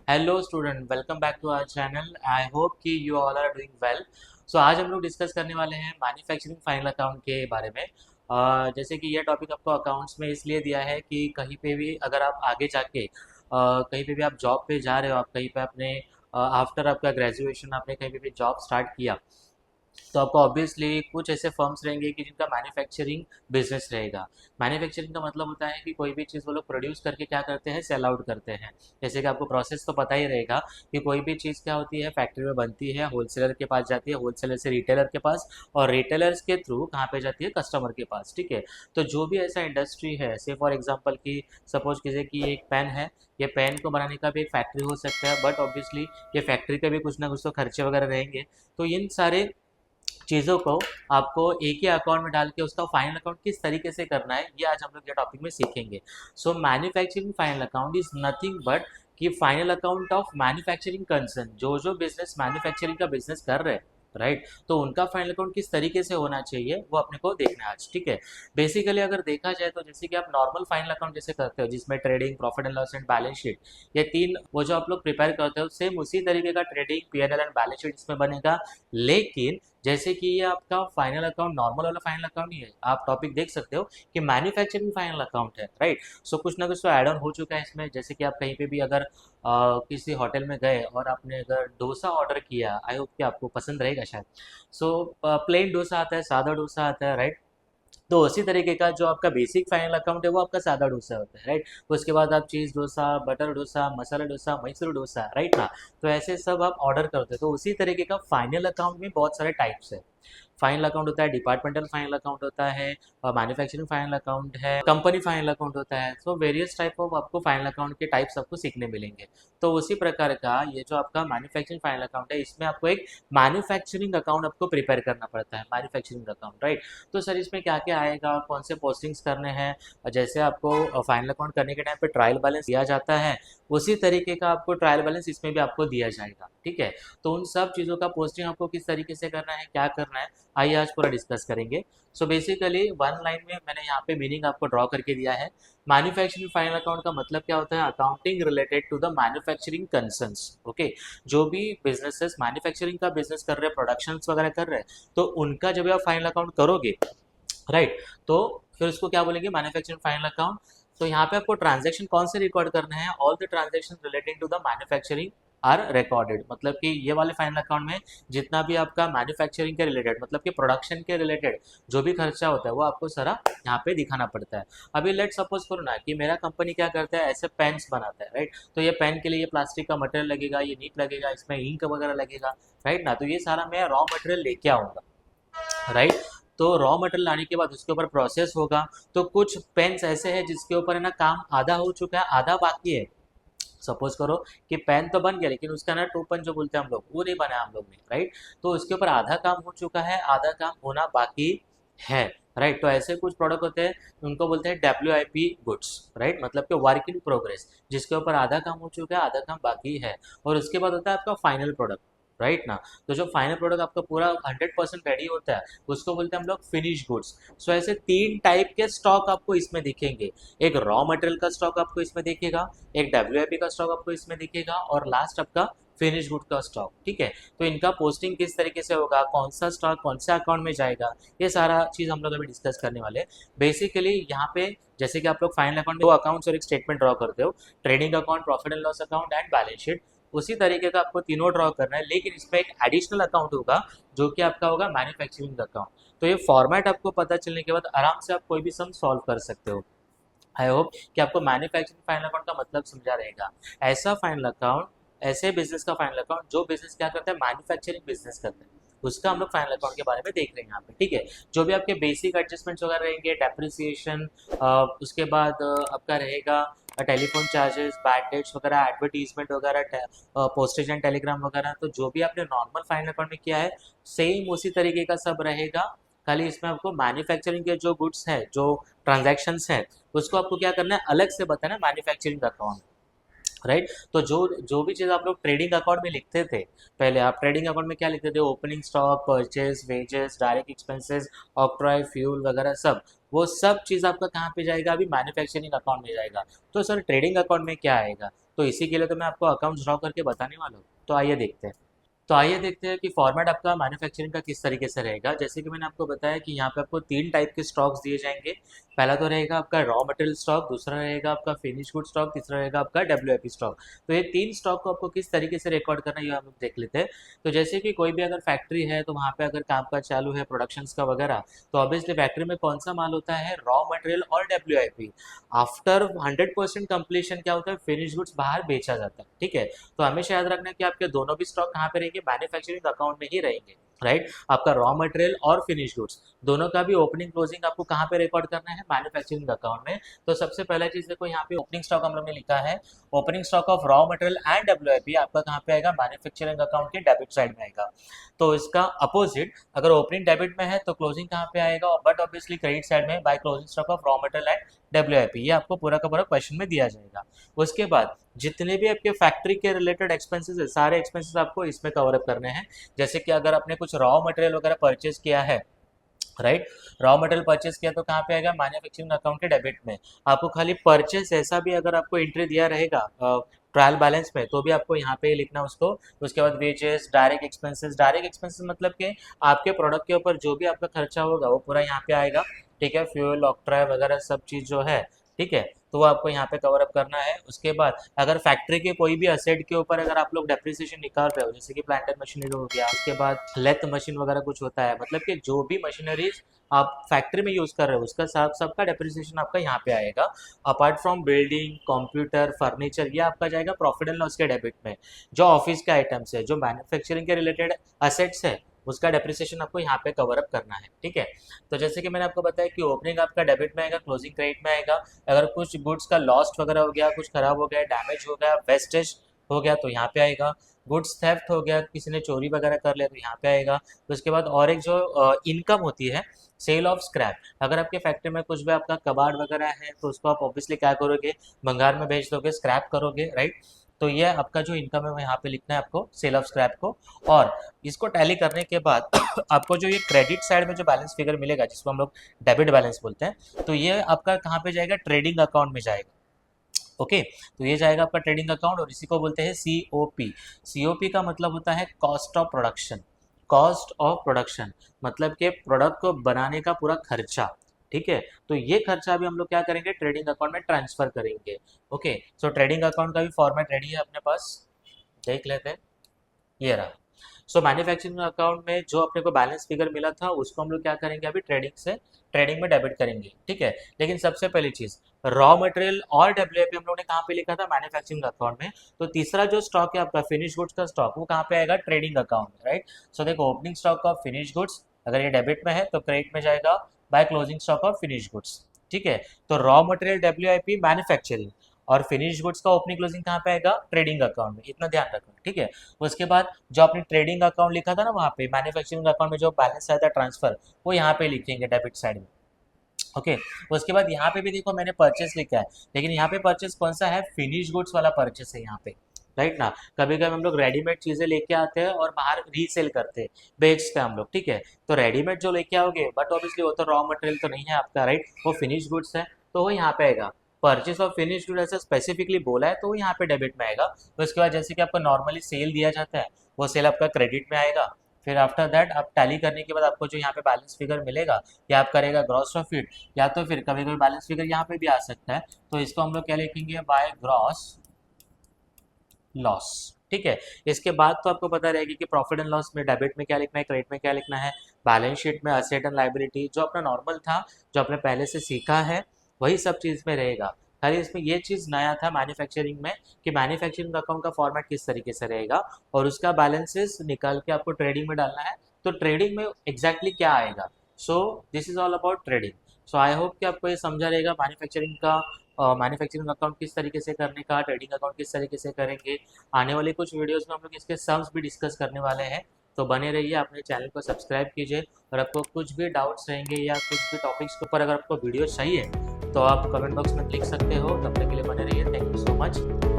Hello student, welcome back to our channel. I hope कि you all are doing well. So आज हम लोग discuss करने वाले हैं मैन्युफैक्चरिंग फाइनल अकाउंट के बारे में। जैसे कि ये टॉपिक आपको अकाउंट्स में इसलिए दिया है कि कहीं पे भी अगर आप आगे जाके कहीं पे भी आप जॉब पे जा रहे हो, आप कहीं पे अपने आफ्टर आपका ग्रेजुएशन आपने कहीं पे भी जॉब स्टार्ट किया, तो आपको ऑब्वियसली कुछ ऐसे फर्म्स रहेंगे कि जिनका मैन्युफैक्चरिंग बिजनेस रहेगा। मैन्युफैक्चरिंग का मतलब होता है कि कोई भी चीज़ वो लोग प्रोड्यूस करके क्या करते हैं, सेल आउट करते हैं। जैसे कि आपको प्रोसेस तो पता ही रहेगा कि कोई भी चीज़ क्या होती है, फैक्ट्री में बनती है, होलसेलर के पास जाती है, होलसेलर से रिटेलर के पास, और रिटेलर्स के थ्रू कहाँ पे जाती है, कस्टमर के पास। ठीक है। तो जो भी ऐसा इंडस्ट्री है, से फॉर एग्जाम्पल कि सपोज कीजिए कि ये एक पेन है, ये पेन को बनाने का भी एक फैक्ट्री हो सकता है, बट ऑब्वियसली ये फैक्ट्री के भी कुछ ना कुछ तो खर्चे वगैरह रहेंगे। तो इन सारे चीज़ों को आपको एक ही अकाउंट में डाल के उसका फाइनल अकाउंट किस तरीके से करना है, ये आज हम लोग ये टॉपिक में सीखेंगे। So manufacturing final account is nothing but कि final account of manufacturing concern, जो जो बिजनेस मैन्युफैक्चरिंग का बिजनेस कर रहे हैं, राइट, तो उनका फाइनल अकाउंट किस तरीके से होना चाहिए वो अपने को देखना है आज। ठीक है। बेसिकली अगर देखा जाए तो जैसे कि आप नॉर्मल फाइनल अकाउंट जैसे करते हो, जिसमें trading, profit and loss and balance sheet, ये तीन वो जो आप लोग प्रिपेयर करते हो, सेम उसी तरीके का trading, PNL and balance sheet इसमें बनेगा। लेकिन जैसे कि ये आपका फाइनल अकाउंट नॉर्मल वाला फाइनल अकाउंट नहीं है, आप टॉपिक देख सकते हो कि मैन्युफैक्चरिंग फाइनल अकाउंट है, राइट। सो कुछ ना कुछ तो ऐड ऑन हो चुका है इसमें। जैसे कि आप कहीं पे भी अगर किसी होटल में गए और आपने अगर डोसा ऑर्डर किया, आई होप कि आपको पसंद रहेगा शायद। सो प्लेन डोसा आता है, सादा डोसा आता है, राइट। तो उसी तरीके का जो आपका बेसिक फाइनल अकाउंट है वो आपका सादा डोसा होता है, राइट। उसके बाद आप चीज़ डोसा, बटर डोसा, मसाला डोसा, मैसूर डोसा, राइट ना। तो ऐसे सब आप ऑर्डर करते हो। तो उसी तरीके का फाइनल अकाउंट में बहुत सारे टाइप्स है। फाइनल अकाउंट होता है, डिपार्टमेंटल फाइनल अकाउंट होता है, मैन्युफैक्चरिंग फाइनल अकाउंट है, कंपनी फाइनल अकाउंट होता है। सो वेरियस टाइप ऑफ आपको फाइनल अकाउंट के टाइप्स आपको सीखने मिलेंगे। तो उसी प्रकार का ये जो आपका मैन्युफैक्चरिंग फाइनल अकाउंट है, इसमें आपको एक मैन्युफैक्चरिंग अकाउंट आपको प्रिपेयर करना पड़ता है, मैन्युफैक्चरिंग अकाउंट, राइट। तो सर इसमें क्या क्या आएगा, कौन से पोस्टिंग्स करने हैं। जैसे आपको फाइनल अकाउंट करने के टाइम पे ट्रायल बैलेंस दिया जाता है, उसी तरीके का आपको ट्रायल बैलेंस इसमें भी आपको दिया जाएगा। ठीक है। तो उन सब चीज़ों का पोस्टिंग आपको किस तरीके से करना है, क्या करना है, आइए आज पूरा डिस्कस करेंगे। सो बेसिकली वन लाइन में मैंने यहाँ पे मीनिंग आपको ड्रॉ करके दिया है। मैन्युफैक्चरिंग फाइनल अकाउंट का मतलब क्या होता है, accounting related to the manufacturing concerns. Okay. जो भी बिजनेसेस मैन्युफैक्चरिंग का बिजनेस कर रहे हैं, प्रोडक्शंस वगैरह कर रहे हैं, तो उनका जब आप फाइनल अकाउंट करोगे, राइट, तो फिर उसको क्या बोलेंगे, मैन्युफैक्चरिंग फाइनल अकाउंट। तो यहाँ पे आपको ट्रांजैक्शन कौन से रिकॉर्ड करने हैं, all the transaction relating to the manufacturing are recorded. मतलब कि ये वाले फाइनल अकाउंट में जितना भी आपका मैन्युफैक्चरिंग के रिलेटेड, मतलब कि प्रोडक्शन के रिलेटेड जो भी खर्चा होता है वो आपको सारा यहाँ पे दिखाना पड़ता है। अभी लेट सपोज करो ना कि मेरा कंपनी क्या करता है, ऐसे पेन्स बनाता है, राइट। तो ये पेन के लिए ये प्लास्टिक का मटेरियल लगेगा, ये नीट लगेगा, इसमें इंक वगैरह लगेगा, राइट ना। तो ये सारा मैं रॉ मटेरियल लेके आऊँगा, राइट। तो रॉ मटेरियल लाने के बाद उसके ऊपर प्रोसेस होगा। तो कुछ पेन्स ऐसे हैं जिसके ऊपर है ना काम आधा हो चुका है, आधा बाकी है। सपोज करो कि पेन तो बन गया, लेकिन उसका ना टोपन जो बोलते हैं हम लोग, वो नहीं बना हम लोग ने, राइट। तो उसके ऊपर आधा काम हो चुका है, आधा काम होना बाकी है, राइट। तो ऐसे कुछ प्रोडक्ट होते हैं, उनको बोलते हैं WIP गुड्स, राइट, मतलब कि वर्क इन प्रोग्रेस, जिसके ऊपर आधा काम हो चुका है, आधा काम बाकी है। और उसके बाद होता है आपका फाइनल प्रोडक्ट, राइट ना। तो जो फाइनल प्रोडक्ट आपका पूरा 100% रेडी होता है, उसको बोलते हैं हम लोग फिनिश गुड्स। सो ऐसे तीन टाइप के स्टॉक आपको इसमें दिखेंगे। एक रॉ मटेरियल का स्टॉक आपको इसमें दिखेगा, एक WIP का स्टॉक आपको इसमें दिखेगा, और लास्ट आपका फिनिश गुड का स्टॉक। ठीक है। तो इनका पोस्टिंग किस तरीके से होगा, कौन सा स्टॉक कौन से अकाउंट में जाएगा, ये सारा चीज़ हम लोग अभी डिस्कस करने वाले हैं। बेसिकली यहाँ पे जैसे कि आप लोग फाइनल अकाउंट में दो अकाउंट्स और एक स्टेटमेंट ड्रॉ करते हो, trading account, profit and loss account and balance sheet, उसी तरीके का आपको तीनों ड्रॉ करना है। लेकिन इसमें एक एडिशनल अकाउंट होगा जो कि आपका होगा मैन्युफैक्चरिंग अकाउंट। तो ये फॉर्मेट आपको पता चलने के बाद आराम से आप कोई भी सम सॉल्व कर सकते हो। आई होप कि आपको मैन्युफैक्चरिंग फाइनल अकाउंट का मतलब समझा रहेगा। ऐसा फाइनल अकाउंट, ऐसे बिजनेस का फाइनल अकाउंट जो बिजनेस क्या करता है, मैन्युफैक्चरिंग बिजनेस करता है, उसका हम लोग फाइनल अकाउंट के बारे में देख रहे हैं यहाँ पे। ठीक है। जो भी आपके बेसिक एडजस्टमेंट्स वगैरह रहेंगे, डेप्रिसिएशन, उसके बाद आपका रहेगा टेलीफोन चार्जेस, बैड डेट्स वगैरह, एडवर्टीजमेंट वगैरह, पोस्टेज एंड टेलीग्राम वगैरह, तो जो भी आपने नॉर्मल फाइनल अकाउंट में किया है, सेम उसी तरीके का सब रहेगा। खाली इसमें आपको मैन्युफैक्चरिंग के जो गुड्स हैं, जो ट्रांजैक्शंस हैं, उसको आपको क्या करना है, अलग से बताना है मैन्युफैक्चरिंग अकाउंट। राइट। तो जो जो भी चीज़ आप लोग ट्रेडिंग अकाउंट में लिखते थे, पहले आप ट्रेडिंग अकाउंट में क्या लिखते थे, opening stock, purchase, wages, direct expenses, octroi, fuel वगैरह सब, वो सब चीज़ आपका कहाँ पे जाएगा, अभी मैन्युफैक्चरिंग अकाउंट में जाएगा। तो सर ट्रेडिंग अकाउंट में क्या आएगा, तो इसी के लिए तो मैं आपको अकाउंट ड्रॉ करके बताने वाला हूँ। तो आइए देखते हैं। तो आइए देखते हैं कि फॉर्मेट आपका मैन्युफैक्चरिंग का किस तरीके से रहेगा। जैसे कि मैंने आपको बताया कि यहाँ पे आपको 3 टाइप के स्टॉक्स दिए जाएंगे। पहला तो रहेगा आपका रॉ मटेरियल स्टॉक, दूसरा रहेगा आपका फिनिश गुड स्टॉक, तीसरा रहेगा आपका डब्ल्यूआईपी स्टॉक। तो ये 3 स्टॉक को आपको किस तरीके से रिकॉर्ड करना है ये हम लोग देख लेते हैं। तो जैसे कि कोई भी अगर फैक्ट्री है तो वहाँ पे अगर कामकाज चालू है प्रोडक्शंस का वगैरह, तो ऑब्वियसली फैक्ट्री में कौन सा माल होता है, रॉ मटेरियल और डब्ल्यूआईपी। आफ्टर 100% कंप्लीशन क्या होता है, फिनिश गुड्स बाहर बेचा जाता है। ठीक है। तो हमेशा याद रखना कि आपके दोनों भी स्टॉक कहाँ पे रहेंगे, मैन्युफैक्चरिंग अकाउंट में ही रहेंगे। राइट। आपका रॉ मटेरियल और फिनिश गुड्स दोनों का भी ओपनिंग क्लोजिंग आपको कहाँ पे रिकॉर्ड करना है, मैन्युफैक्चरिंग अकाउंट में। तो सबसे पहला चीज देखो, यहाँ पे ओपनिंग स्टॉक हम लोग ने लिखा है, opening stock of raw material and WIP आपका कहाँ पे आएगा, मैन्युफैक्चरिंग अकाउंट के डेबिट साइड में आएगा। तो इसका अपोजिट, अगर ओपनिंग डेबिट में है तो क्लोजिंग कहाँ पे आएगा, बट ऑब्वियसली क्रेडिट साइड में, by closing stock of raw material and WIP. ये आपको पूरा का पूरा क्वेश्चन में दिया जाएगा। उसके बाद जितने भी आपके फैक्ट्री के रिलेटेड एक्सपेंसेस है, सारे एक्सपेंसेस आपको इसमें कवर अप करने हैं। जैसे कि अगर आपने कुछ रॉ मटेरियल वगैरह परचेज किया है, राइट, रॉ मटेरियल परचेज किया तो कहाँ पे आएगा, मैन्युफैक्चरिंग अकाउंट के डेबिट में। आपको खाली परचेज ऐसा भी अगर आपको एंट्री दिया रहेगा ट्रायल बैलेंस में, तो भी आपको यहाँ पे लिखना उसको। उसके बाद wages, direct expenses, direct expenses मतलब कि आपके प्रोडक्ट के ऊपर जो भी आपका खर्चा होगा वो पूरा यहाँ पे आएगा। ठीक है। फ्यूल, ऑक्ट्रॉय वगैरह सब चीज़ जो है, ठीक है, तो वो आपको यहाँ पे कवर अप करना है। उसके बाद अगर फैक्ट्री के कोई भी असेट के ऊपर अगर आप लोग डेप्रिसिएशन निकाल रहे हो, जैसे कि प्लांट एंड मशीनरी हो गया, उसके बाद लेथ मशीन वगैरह कुछ होता है, मतलब कि जो भी मशीनरीज आप फैक्ट्री में यूज कर रहे हो उसका सबका डेप्रिसिएशन आपका यहाँ पे आएगा। Apart from building, computer, furniture, ये आपका जाएगा प्रॉफिट एंड लॉस के डेबिट में। जो ऑफिस के आइटम्स है, जो मैन्युफैक्चरिंग के रिलेटेड असेट्स है, उसका डेप्रिसिएशन आपको यहाँ पे कवर अप करना है। ठीक है। तो जैसे कि मैंने आपको बताया कि ओपनिंग आपका डेबिट में आएगा, क्लोजिंग क्रेडिट में आएगा। अगर कुछ गुड्स का लॉस्ट वगैरह हो गया, कुछ खराब हो गया, डैमेज हो गया, वेस्टेज हो गया, तो यहाँ पे आएगा। गुड्स थेफ्ट हो गया, किसी ने चोरी वगैरह कर लिया, तो यहाँ पे आएगा। तो उसके बाद और एक जो इनकम होती है, सेल ऑफ स्क्रैप। अगर आपके फैक्ट्री में कुछ भी आपका कबाड़ वगैरह है तो उसको आप ऑब्वियसली क्या करोगे, भंगार में बेच दोगे, स्क्रैप करोगे, राइट। तो ये आपका जो इनकम है वो यहाँ पे लिखना है आपको, सेल ऑफ स्क्रैप को। और इसको टैली करने के बाद आपको जो ये क्रेडिट साइड में जो बैलेंस फिगर मिलेगा, जिसको हम लोग डेबिट बैलेंस बोलते हैं, तो ये आपका कहाँ पे जाएगा, ट्रेडिंग अकाउंट में जाएगा। ओके। तो ये जाएगा आपका ट्रेडिंग अकाउंट, और इसी को बोलते हैं सीओपी। सीओपी का मतलब होता है cost of production. Cost of production मतलब कि प्रोडक्ट को बनाने का पूरा खर्चा। ठीक है। तो ये खर्चा भी हम लोग क्या करेंगे, ट्रेडिंग अकाउंट में ट्रांसफर करेंगे। ओके। सो ट्रेडिंग अकाउंट का भी फॉर्मेट रेडी है अपने पास, देख लेते हैं। ये रहा। सो मैन्युफैक्चरिंग अकाउंट में जो अपने को बैलेंस फिगर मिला था उसको हम लोग क्या करेंगे, अभी ट्रेडिंग में डेबिट करेंगे। ठीक है। लेकिन सबसे पहली चीज, रॉ मटेरियल और डब्ल्यूआईपी हम लोग ने कहाँ पे लिखा था, मैन्युफैक्चरिंग अकाउंट में। तो तीसरा जो स्टॉक है आपका फिनिश गुड्स का स्टॉक, वो कहाँ पे आएगा, ट्रेडिंग अकाउंट में, राइट। सो देखो, opening stock of finish goods अगर ये डेबिट में है तो क्रेडिट में जाएगा, by closing stock of finish goods. ठीक है। तो रॉ मटेरियल, डब्ल्यूआईपी, मैन्युफैक्चरिंग और फिनिश गुड्स का ओपनिंग क्लोजिंग कहाँ पे आएगा, ट्रेडिंग अकाउंट में। इतना ध्यान रखना। ठीक है। उसके बाद जो आपने ट्रेडिंग अकाउंट लिखा था ना, वहाँ पे मैन्युफैक्चरिंग अकाउंट में जो बैलेंस आया था ट्रांसफर, वो यहाँ पे लिखेंगे डेबिट साइड में। ओके। उसके बाद यहाँ पे भी देखो मैंने परचेस लिखा है, लेकिन यहाँ पे परचेस कौन सा है, फिनिश गुड्स वाला परचेस है यहाँ पे, राइट ना। कभी कभी हम लोग रेडीमेड चीजें लेके आते हैं और बाहर रीसेल करते हैं, बेचते हैं हम लोग। ठीक है। तो रेडीमेड जो लेके आओगे, बट ऑब्वियसली वो तो रॉ मटेरियल तो नहीं है आपका, राइट, वो फिनिश गुड्स है, तो वो यहाँ पे आएगा। परचेस ऑफ फिनिश गुड ऐसा स्पेसिफिकली बोला है तो वो यहाँ पे डेबिट में आएगा। तो उसके बाद जैसे कि आपको नॉर्मली सेल दिया जाता है, वो सेल आपका क्रेडिट में आएगा। फिर आफ्टर दैट आप टैली करने के बाद आपको जो यहाँ पे बैलेंस फिगर मिलेगा, या आप करेगा ग्रॉस प्रॉफिट, या तो फिर कभी कभी बैलेंस फिगर यहाँ पे भी आ सकता है, तो इसको हम लोग क्या लिखेंगे, बाय ग्रॉस लॉस। ठीक है। इसके बाद तो आपको पता रहेगी कि प्रॉफिट एंड लॉस में डेबिट में क्या लिखना है, क्रेडिट में क्या लिखना है, बैलेंस शीट में असेट एंड लायबिलिटी, जो अपना नॉर्मल था, जो आपने पहले से सीखा है, वही सब चीज़ में रहेगा। खाली इसमें ये चीज़ नया था मैन्युफैक्चरिंग में, कि मैन्युफैक्चरिंग अकाउंट का फॉर्मेट किस तरीके से रहेगा, और उसका बैलेंसेस निकाल के आपको ट्रेडिंग में डालना है। तो ट्रेडिंग में एग्जैक्टली क्या आएगा, so this is all about trading. So I hope कि आपको ये समझा रहेगा मैन्युफैक्चरिंग का, मैन्युफैक्चरिंग अकाउंट किस तरीके से करने का, ट्रेडिंग अकाउंट किस तरीके से करेंगे। आने वाली कुछ वीडियोस में हम लोग इसके सम्स भी डिस्कस करने वाले हैं। तो बने रहिए, अपने चैनल को सब्सक्राइब कीजिए, और आपको कुछ भी डाउट्स रहेंगे या कुछ भी टॉपिक्स के ऊपर अगर आपको वीडियो चाहिए तो आप कमेंट बॉक्स में लिख सकते हो। तब तक के लिए बने रहिए। Thank you so much.